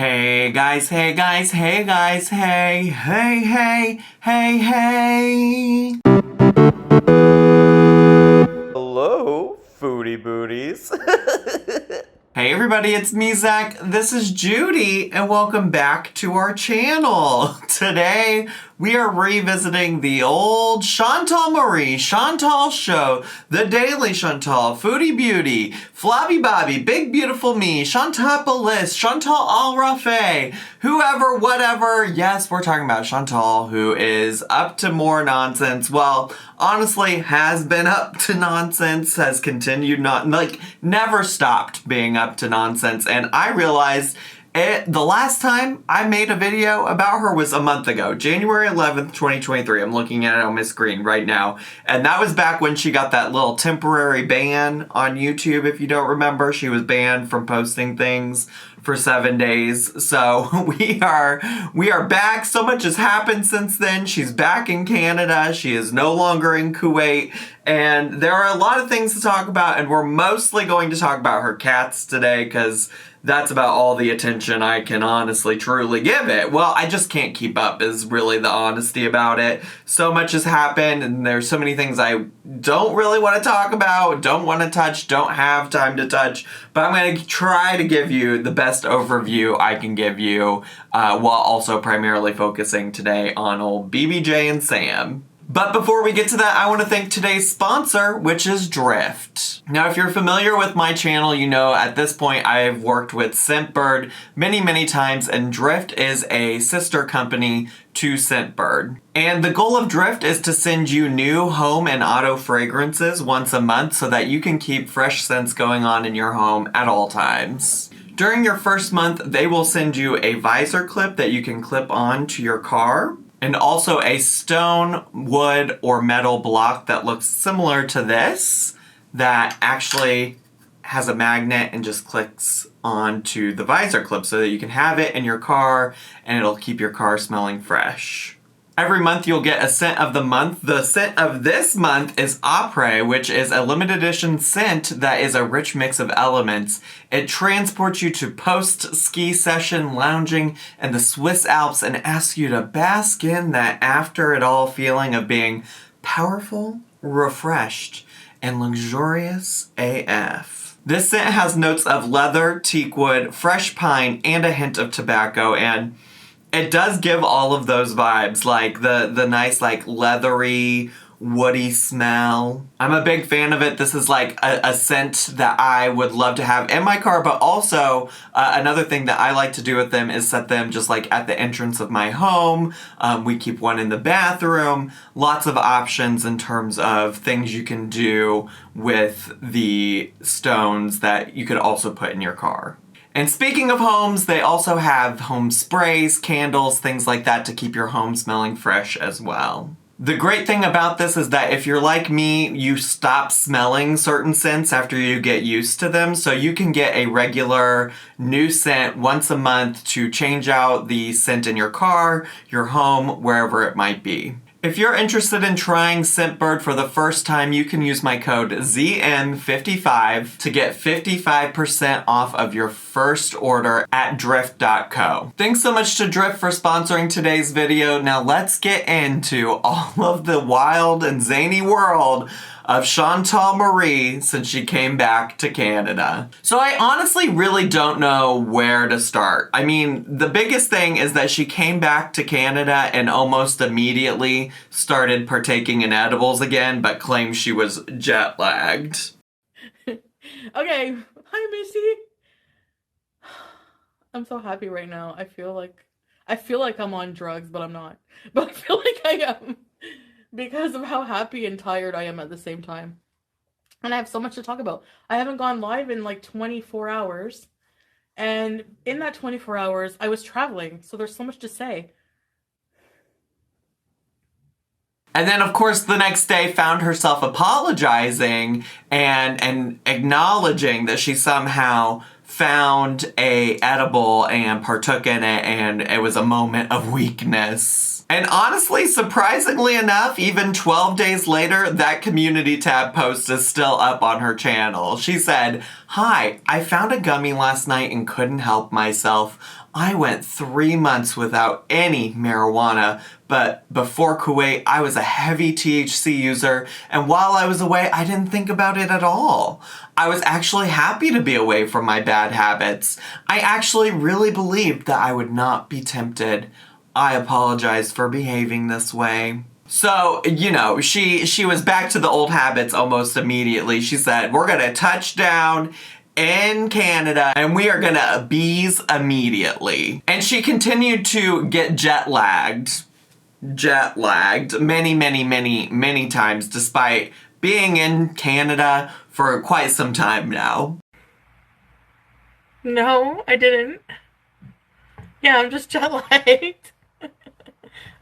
Hey guys, hey guys, hey guys, hey, hey, hey, hey, hey. Hello, foodie booties. Hey everybody, it's me, Zach. This is Judy, and welcome back to our channel. Today, we are revisiting the old Chantal Marie, Chantal Show, The Daily Chantal, Foodie Beauty, Flobby Bobby, Big Beautiful Me, Chantopolis, Chantal Al Rafe, whoever, whatever. Yes, we're talking about Chantal, who is up to more nonsense. Well, honestly, has been up to nonsense, has continued never stopped being up to nonsense. And I realized the last time I made a video about her was a month ago, January 11th, 2023. I'm looking at it on my screen right now. And that was back when she got that little temporary ban on YouTube. If you don't remember, she was banned from posting things for 7 days. So we are back. So much has happened since then. She's back in Canada. She is no longer in Kuwait. And there are a lot of things to talk about, and we're mostly going to talk about her cats today because that's about all the attention I can honestly truly give it. Well, I just can't keep up is really the honesty about it. So much has happened, and there's so many things I don't really want to talk about, don't want to touch, don't have time to touch, but I'm going to try to give you the best overview I can give you while also primarily focusing today on old BBJ and Sam. But before we get to that, I want to thank today's sponsor, which is Drift. Now, if you're familiar with my channel, you know at this point I've worked with Scentbird many times, and Drift is a sister company to Scentbird. And the goal of Drift is to send you new home and auto fragrances once a month so that you can keep fresh scents going on in your home at all times. During your first month, they will send you a visor clip that you can clip on to your car, and also a stone, wood, or metal block that looks similar to this that actually has a magnet and just clicks onto the visor clip so that you can have it in your car and it'll keep your car smelling fresh. Every month you'll get a scent of the month. The scent of this month is Après, which is a limited edition scent that is a rich mix of elements. It transports you to post-ski session lounging in the Swiss Alps and asks you to bask in that after-it-all feeling of being powerful, refreshed, and luxurious AF. This scent has notes of leather, teakwood, fresh pine, and a hint of tobacco, and it does give all of those vibes, like the nice, like, leathery, woody smell. I'm a big fan of it. This is like a scent that I would love to have in my car, but also another thing that I like to do with them is set them just like at the entrance of my home. We keep one in the bathroom. Lots of options in terms of things you can do with the stones that you could also put in your car. And speaking of homes, they also have home sprays, candles, things like that to keep your home smelling fresh as well. The great thing about this is that if you're like me, you stop smelling certain scents after you get used to them, so you can get a regular new scent once a month to change out the scent in your car, your home, wherever it might be. If you're interested in trying Scentbird for the first time, you can use my code ZN55 to get 55% off of your first order at drift.co. Thanks so much to Drift for sponsoring today's video. Now let's get into all of the wild and zany world of Chantal Marie since she came back to Canada. So I honestly really don't know where to start. I mean, the biggest thing is that she came back to Canada and almost immediately started partaking in edibles again, but claimed she was jet lagged. Okay, hi Missy. I'm so happy right now. I feel like I'm on drugs, but I'm not. But I feel like I am, because of how happy and tired I am at the same time. And I have so much to talk about. I haven't gone live in like 24 hours. And in that 24 hours, I was traveling. So there's so much to say. And then, of course, the next day found herself apologizing and acknowledging that she somehow found a edible and partook in it, and it was a moment of weakness. And honestly, surprisingly enough, even 12 days later, that community tab post is still up on her channel. She said, "Hi, I found a gummy last night and couldn't help myself. I went 3 months without any marijuana, but before Kuwait, I was a heavy THC user, and while I was away, I didn't think about it at all. I was actually happy to be away from my bad habits. I actually really believed that I would not be tempted. I apologize for behaving this way. So, she was back to the old habits almost immediately. She said, we're gonna touch down in Canada and we are gonna bees immediately. And she continued to get jet lagged many times despite being in Canada for quite some time now. No, I didn't. Yeah, I'm just jet lagged.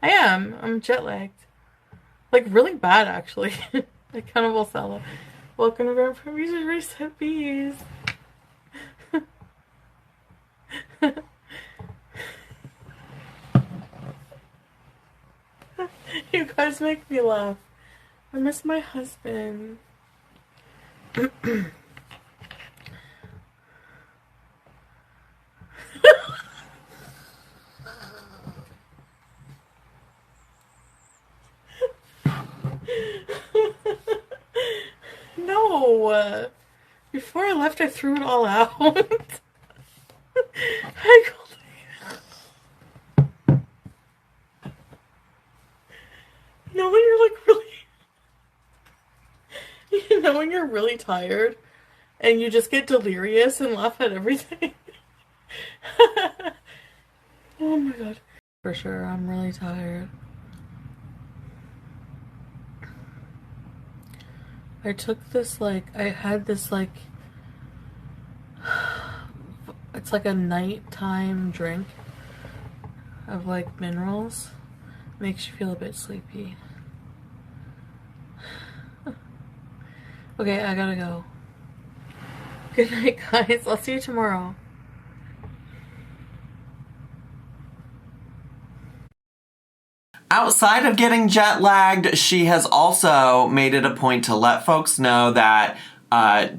I am. I'm jet lagged. Like, really bad, actually. I kind of will sell it. Welcome to Bankruptcy Recipes. You guys make me laugh. I miss my husband. No. Before I left, I threw it all out. No, when you're like really, when you're really tired and you just get delirious and laugh at everything. Oh my god. For sure, I'm really tired. I took this, I had this, it's like a nighttime drink of, minerals. Makes you feel a bit sleepy. Okay, I gotta go. Good night, guys. I'll see you tomorrow. Outside of getting jet lagged, she has also made it a point to let folks know that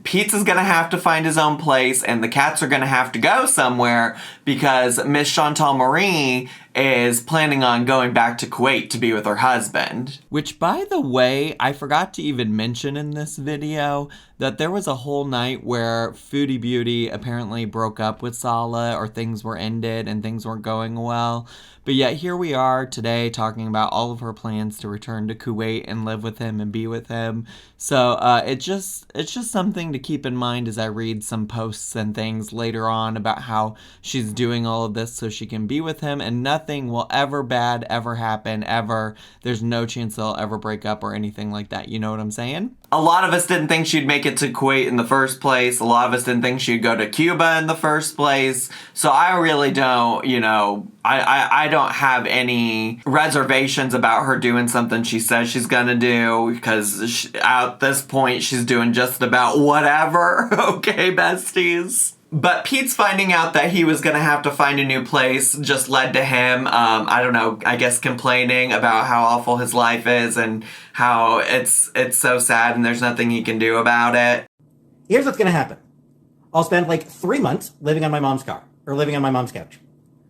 Pete's is gonna have to find his own place and the cats are gonna have to go somewhere because Miss Chantal Marie is planning on going back to Kuwait to be with her husband. Which, by the way, I forgot to even mention in this video that there was a whole night where Foodie Beauty apparently broke up with Sala or things were ended and things weren't going well. But yet here we are today talking about all of her plans to return to Kuwait and live with him and be with him. So it's just something to keep in mind as I read some posts and things later on about how she's doing all of this so she can be with him and nothing will ever bad ever happen ever. There's no chance they'll ever break up or anything like that. You know what I'm saying? A lot of us didn't think she'd make it to Kuwait in the first place. A lot of us didn't think she'd go to Cuba in the first place. So I really don't, I don't have any reservations about her doing something she says she's gonna do because at this point she's doing just about whatever. Okay, besties? But Pete's finding out that he was going to have to find a new place just led to him, I guess complaining about how awful his life is and how it's so sad and there's nothing he can do about it. Here's what's going to happen. I'll spend 3 months living on my mom's car, or living on my mom's couch.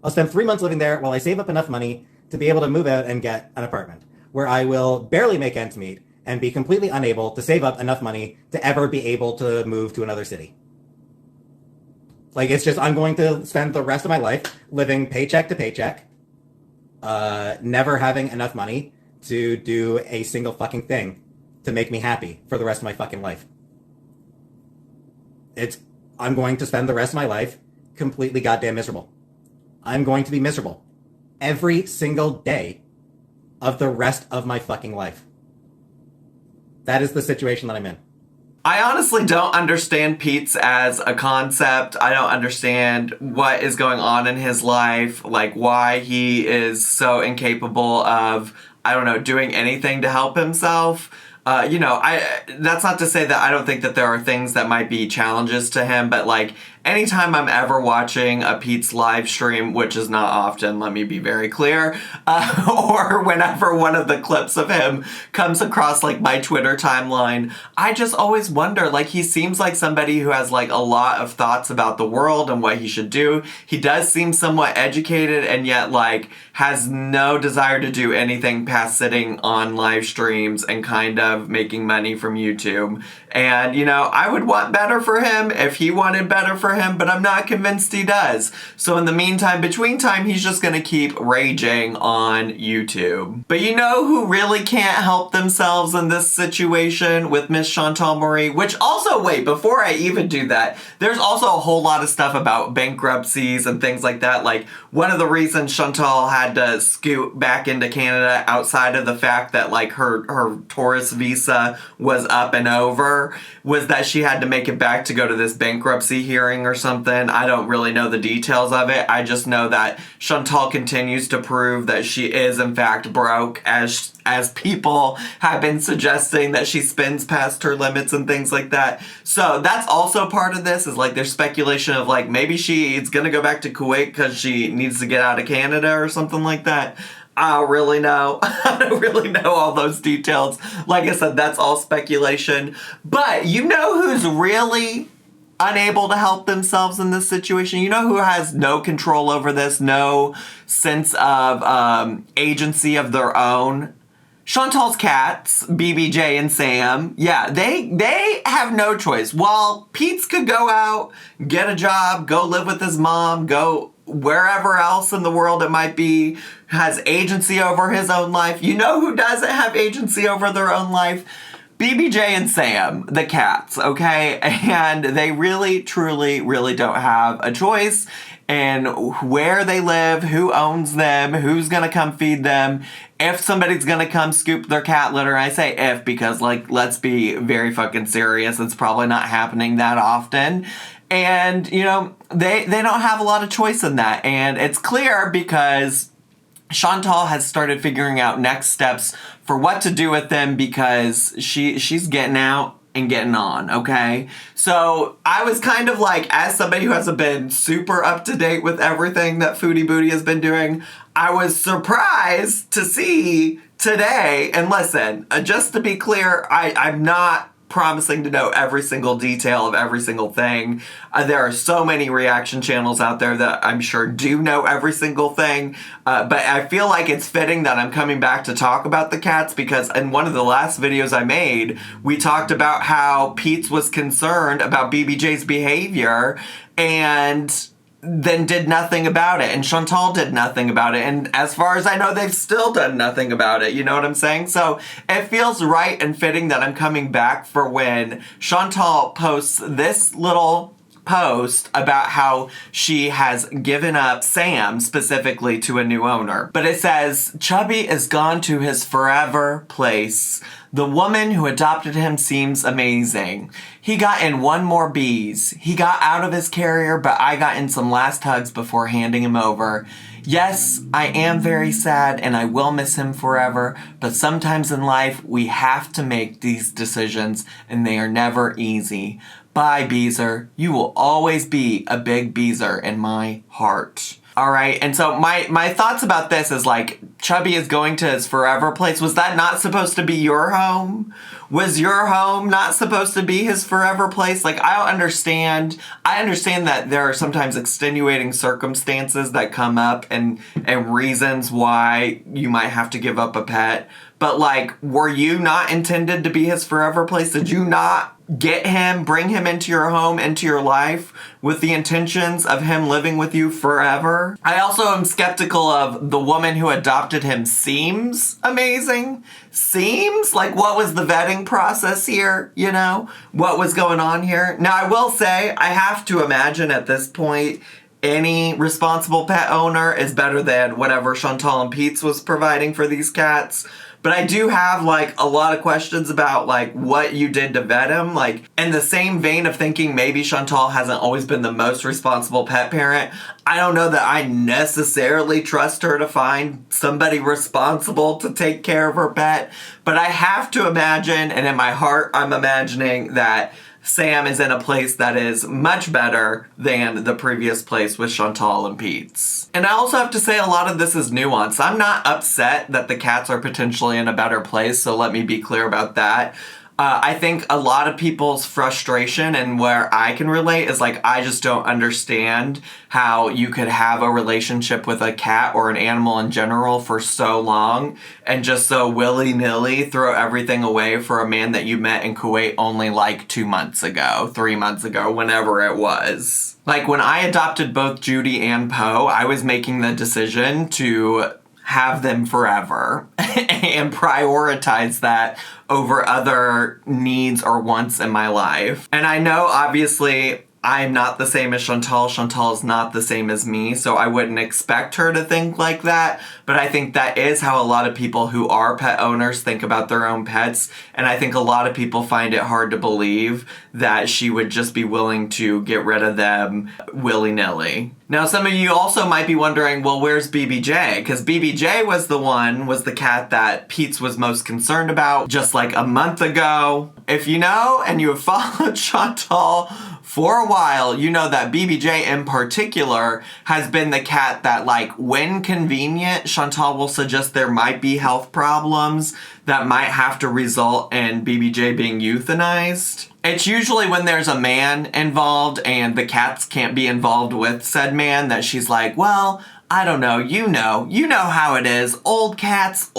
I'll spend 3 months living there while I save up enough money to be able to move out and get an apartment, where I will barely make ends meet and be completely unable to save up enough money to ever be able to move to another city. It's just, I'm going to spend the rest of my life living paycheck to paycheck, never having enough money to do a single fucking thing to make me happy for the rest of my fucking life. I'm going to spend the rest of my life completely goddamn miserable. I'm going to be miserable every single day of the rest of my fucking life. That is the situation that I'm in. I honestly don't understand Pete's as a concept. I don't understand what is going on in his life, why he is so incapable of, doing anything to help himself. That's not to say that I don't think that there are things that might be challenges to him, but anytime I'm ever watching a Pete's live stream, which is not often, let me be very clear, or whenever one of the clips of him comes across like my Twitter timeline, I just always wonder, like, he seems like somebody who has like a lot of thoughts about the world and what he should do. He does seem somewhat educated and yet like has no desire to do anything past sitting on live streams and kind of making money from YouTube. And, you know, I would want better for him if he wanted better for him, but I'm not convinced he does. So in the meantime, between time, he's just gonna keep raging on YouTube. But you know who really can't help themselves in this situation with Miss Chantal Marie? Which also, wait, before I even do that, there's also a whole lot of stuff about bankruptcies and things like that. Like, one of the reasons Chantal had to scoot back into Canada outside of the fact that like her tourist visa was up and over was that she had to make it back to go to this bankruptcy hearing or something. I don't really know the details of it. I just know that Chantal continues to prove that she is in fact broke, as people have been suggesting that she spends past her limits and things like that. So that's also part of this, is like there's speculation of like maybe she's gonna go back to Kuwait because she needs to get out of Canada or something like that. I don't really know. I don't really know all those details. Like I said, that's all speculation. But you know who's really unable to help themselves in this situation? You know who has no control over this, no sense of agency of their own? Chantal's cats, BBJ and Sam. Yeah, they have no choice. While Pete's could go out, get a job, go live with his mom, go wherever else in the world it might be, has agency over his own life. You know who doesn't have agency over their own life? BBJ and Sam, the cats, okay? And they really, truly, really don't have a choice in where they live, who owns them, who's gonna come feed them, if somebody's gonna come scoop their cat litter. I say if because, like, let's be very fucking serious. It's probably not happening that often. And, you know, they don't have a lot of choice in that. And it's clear because Chantal has started figuring out next steps for what to do with them because she's getting out and getting on, okay? So I was kind of like, as somebody who hasn't been super up to date with everything that Foodie Booty has been doing, I was surprised to see today, and listen, just to be clear, I'm not promising to know every single detail of every single thing. There are so many reaction channels out there that I'm sure do know every single thing, but I feel like it's fitting that I'm coming back to talk about the cats because in one of the last videos I made, we talked about how Pete was concerned about BBJ's behavior and then did nothing about it, and Chantal did nothing about it, and as far as I know, they've still done nothing about it, you know what I'm saying? So it feels right and fitting that I'm coming back for when Chantal posts this little post about how she has given up Sam specifically to a new owner. But it says, Chubby is gone to his forever place. The woman who adopted him seems amazing. He got in one more bees. He got out of his carrier, but I got in some last hugs before handing him over. Yes, I am very sad and I will miss him forever, but sometimes in life we have to make these decisions and they are never easy. Bye, Beezer. You will always be a big Beezer in my heart. All right, and so my thoughts about this is like, Chubby is going to his forever place. Was that not supposed to be your home? Was your home not supposed to be his forever place? Like, I understand that there are sometimes extenuating circumstances that come up and reasons why you might have to give up a pet. But like, were you not intended to be his forever place? Did you not get him, bring him into your home, into your life with the intentions of him living with you forever? I also am skeptical of the woman who adopted him seems amazing. Seems? Like, what was the vetting process here? You know? What was going on here? Now, I will say, I have to imagine at this point, any responsible pet owner is better than whatever Chantal and Pete's was providing for these cats. But I do have, like, a lot of questions about, like, what you did to vet him. Like, in the same vein of thinking maybe Chantal hasn't always been the most responsible pet parent, I don't know that I necessarily trust her to find somebody responsible to take care of her pet. But I have to imagine, and in my heart, I'm imagining that Sam is in a place that is much better than the previous place with Chantal and Pete's. And I also have to say a lot of this is nuanced. I'm not upset that the cats are potentially in a better place, so let me be clear about that. I think a lot of people's frustration and where I can relate is like, I just don't understand how you could have a relationship with a cat or an animal in general for so long and just so willy-nilly throw everything away for a man that you met in Kuwait only like 2 months ago, 3 months ago, whenever it was. Like when I adopted both Judy and Poe, I was making the decision to have them forever and prioritize that over other needs or wants in my life. And I know obviously I'm not the same as Chantal. Chantal is not the same as me, so I wouldn't expect her to think like that. But I think that is how a lot of people who are pet owners think about their own pets. And I think a lot of people find it hard to believe that she would just be willing to get rid of them willy-nilly. Now, some of you also might be wondering, well, where's BBJ? Because BBJ was the cat that Pete's was most concerned about just like a month ago. If you know and you have followed Chantal for a while, you know that BBJ in particular has been the cat that, like, when convenient, Chantal will suggest there might be health problems that might have to result in BBJ being euthanized. It's usually when there's a man involved and the cats can't be involved with said man that she's like, well, I don't know, you know how it is. Old cats,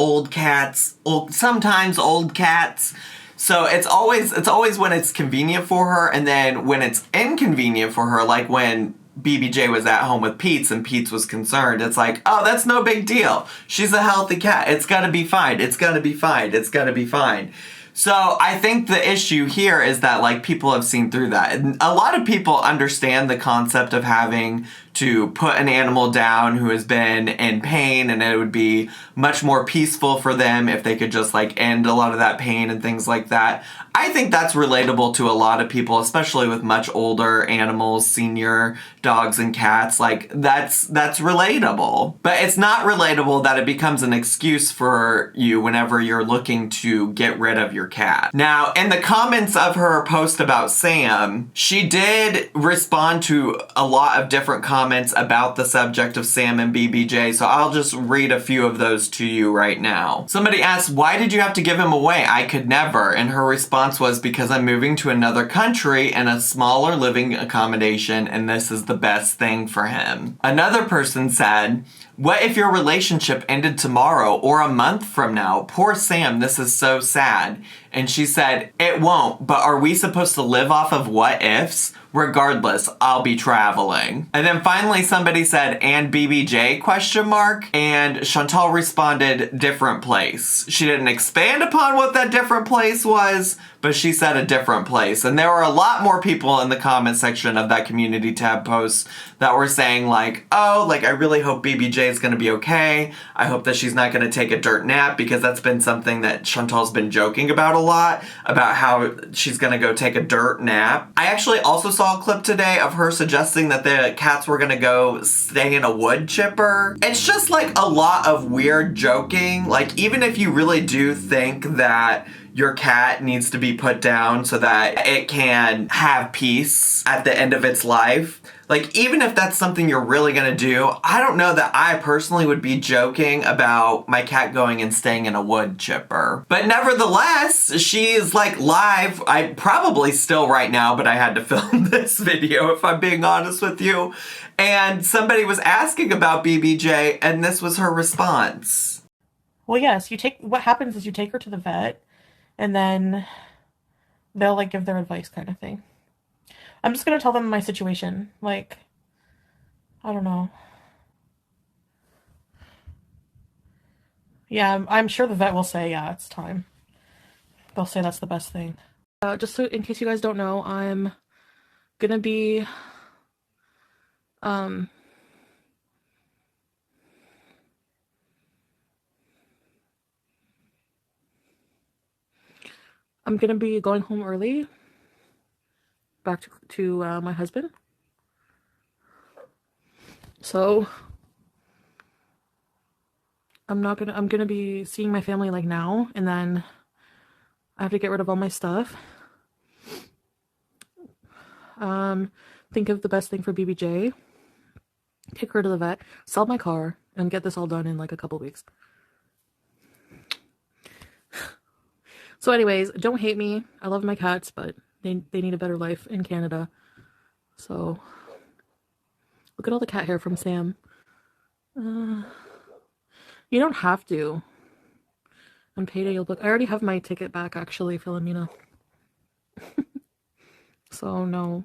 sometimes old cats. So it's always when it's convenient for her, and then when it's inconvenient for her, like when BBJ was at home with Pete's and Pete's was concerned, it's like, oh, that's no big deal. She's a healthy cat. It's gotta be fine. It's gotta be fine. It's gotta be fine. So I think the issue here is that, like, people have seen through that. And a lot of people understand the concept of having to put an animal down who has been in pain, and it would be much more peaceful for them if they could just, like, end a lot of that pain and things like that. I think that's relatable to a lot of people, especially with much older animals, senior dogs and cats. Like, that's relatable. But it's not relatable that it becomes an excuse for you whenever you're looking to get rid of your cat. Now, in the comments of her post about Sam, she did respond to a lot of different comments about the subject of Sam and BBJ, so I'll just read a few of those to you right now. Somebody asked, why did you have to give him away? I could never. And her response was, because I'm moving to another country and a smaller living accommodation, and this is the best thing for him. Another person said, what if your relationship ended tomorrow or a month from now? Poor Sam, this is so sad. And she said, it won't, but are we supposed to live off of what ifs? Regardless, I'll be traveling. And then finally somebody said, and BBJ, question mark? And Chantal responded, different place. She didn't expand upon what that different place was, but she said a different place. And there were a lot more people in the comment section of that community tab post that were saying like, oh, like I really hope BBJ is gonna be okay. I hope that she's not gonna take a dirt nap, because that's been something that Chantal's been joking about a lot, about how she's gonna go take a dirt nap. I actually also saw a clip today of her suggesting that the cats were gonna go stay in a wood chipper. It's just like a lot of weird joking. Like, even if you really do think that your cat needs to be put down so that it can have peace at the end of its life, like, even if that's something you're really gonna do, I don't know that I personally would be joking about my cat going and staying in a wood chipper. But nevertheless, she's like live. I probably still right now, but I had to film this video if I'm being honest with you. And somebody was asking about BBJ, and this was her response. Well, yes, what happens is you take her to the vet, and then they'll, like, give their advice kind of thing. I'm just gonna tell them my situation. Like, I don't know. Yeah, I'm sure the vet will say, yeah, it's time. They'll say that's the best thing. Just so, in case you guys don't know, I'm gonna be, I'm gonna be going home early, back to my husband. So I'm gonna be seeing my family like now, and then I have to get rid of all my stuff. think of the best thing for BBJ. Take her to the vet, sell my car, and get this all done in like a couple weeks. So anyways, don't hate me. I love my cats, but they need a better life in Canada. So look at all the cat hair from Sam. You don't have to. On payday, you'll book. I already have my ticket back, actually, Philomena. So, no.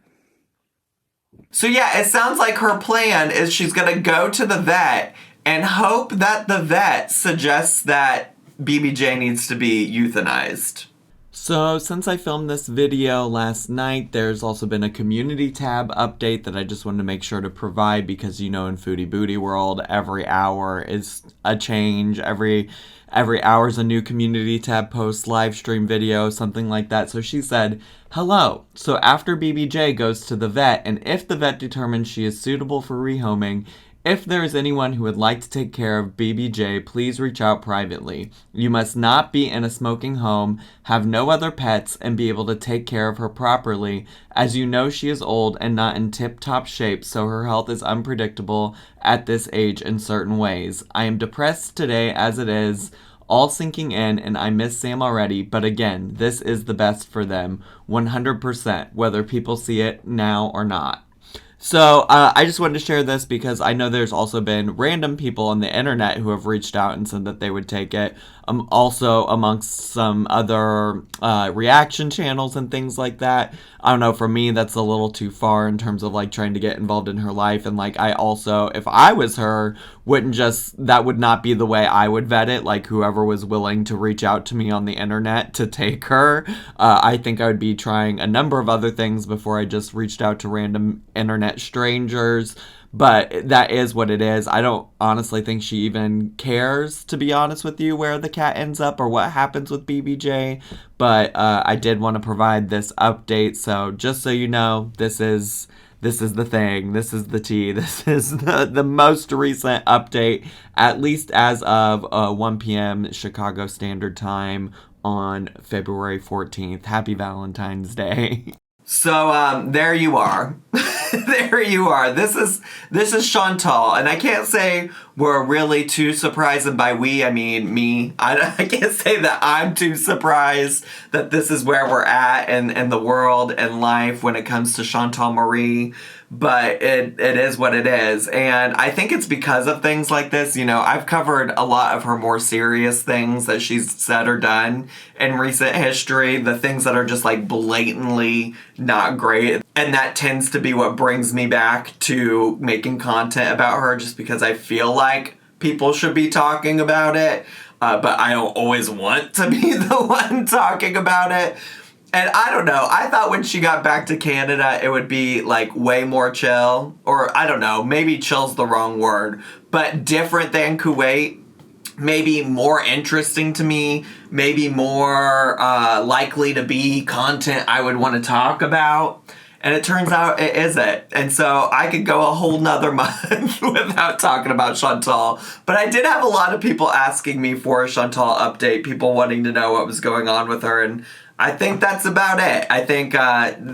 So yeah, it sounds like her plan is she's gonna go to the vet and hope that the vet suggests that BBJ needs to be euthanized. So since I filmed this video last night, there's also been a community tab update that I just wanted to make sure to provide because, you know, in Foodie Booty world, every hour is a change. Every hour is a new community tab post, live stream video, something like that. So she said, hello. So after BBJ goes to the vet, and if the vet determines she is suitable for rehoming, if there is anyone who would like to take care of BBJ, please reach out privately. You must not be in a smoking home, have no other pets, and be able to take care of her properly, as you know she is old and not in tip-top shape, so her health is unpredictable at this age in certain ways. I am depressed today as it is, all sinking in, and I miss Sam already, but again, this is the best for them, 100%, whether people see it now or not. So I just wanted to share this because I know there's also been random people on the internet who have reached out and said that they would take it. Also amongst some other reaction channels and things like that. I don't know, for me that's a little too far in terms of like trying to get involved in her life. And like I also, if I was her, that would not be the way I would vet it. Like whoever was willing to reach out to me on the internet to take her, I think I would be trying a number of other things before I just reached out to random internet strangers. But that is what it is. I don't honestly think she even cares, to be honest with you, where the cat ends up or what happens with BBJ. But I did want to provide this update. So just so you know, this is the thing. This is the tea. This is the most recent update, at least as of 1 p.m. Chicago Standard Time on February 14th. Happy Valentine's Day. So there you are. There you are. This is Chantal, and I can't say we're really too surprised, and by we I mean me. I can't say that I'm too surprised that this is where we're at in the world and life when it comes to Chantal Marie. But it is what it is. And I think it's because of things like this. You know, I've covered a lot of her more serious things that she's said or done in recent history. The things that are just like blatantly not great. And that tends to be what brings me back to making content about her, just because I feel like people should be talking about it. But I don't always want to be the one talking about it. And I don't know, I thought when she got back to Canada, it would be like way more chill. Or I don't know, maybe chill's the wrong word. But different than Kuwait. Maybe more interesting to me. Maybe more likely to be content I would want to talk about. And it turns out it isn't. And so I could go a whole nother month without talking about Chantal. But I did have a lot of people asking me for a Chantal update. People wanting to know what was going on with her. And I think that's about it. I think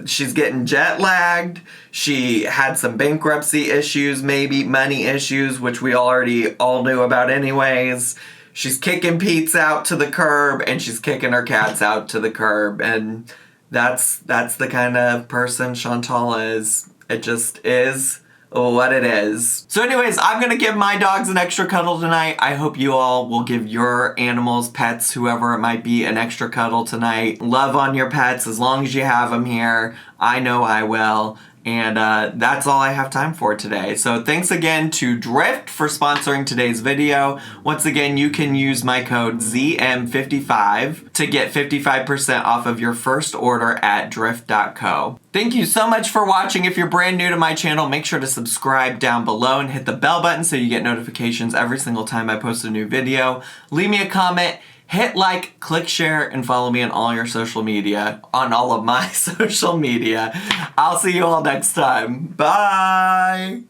she's getting jet lagged. She had some bankruptcy issues, maybe money issues, which we already all knew about anyways. She's kicking Pete's out to the curb, and she's kicking her cats out to the curb. And that's the kind of person Chantal is. It just is what it is. So anyways, I'm gonna give my dogs an extra cuddle tonight. I hope you all will give your animals, pets, whoever it might be, an extra cuddle tonight. Love on your pets as long as you have them here. I know I will. And that's all I have time for today. So thanks again to Drift for sponsoring today's video. Once again, you can use my code ZM55 to get 55% off of your first order at drift.co. Thank you so much for watching. If you're brand new to my channel, make sure to subscribe down below and hit the bell button so you get notifications every single time I post a new video. Leave me a comment. Hit like, click share, and follow me on all your social media, on all of my social media. I'll see you all next time. Bye!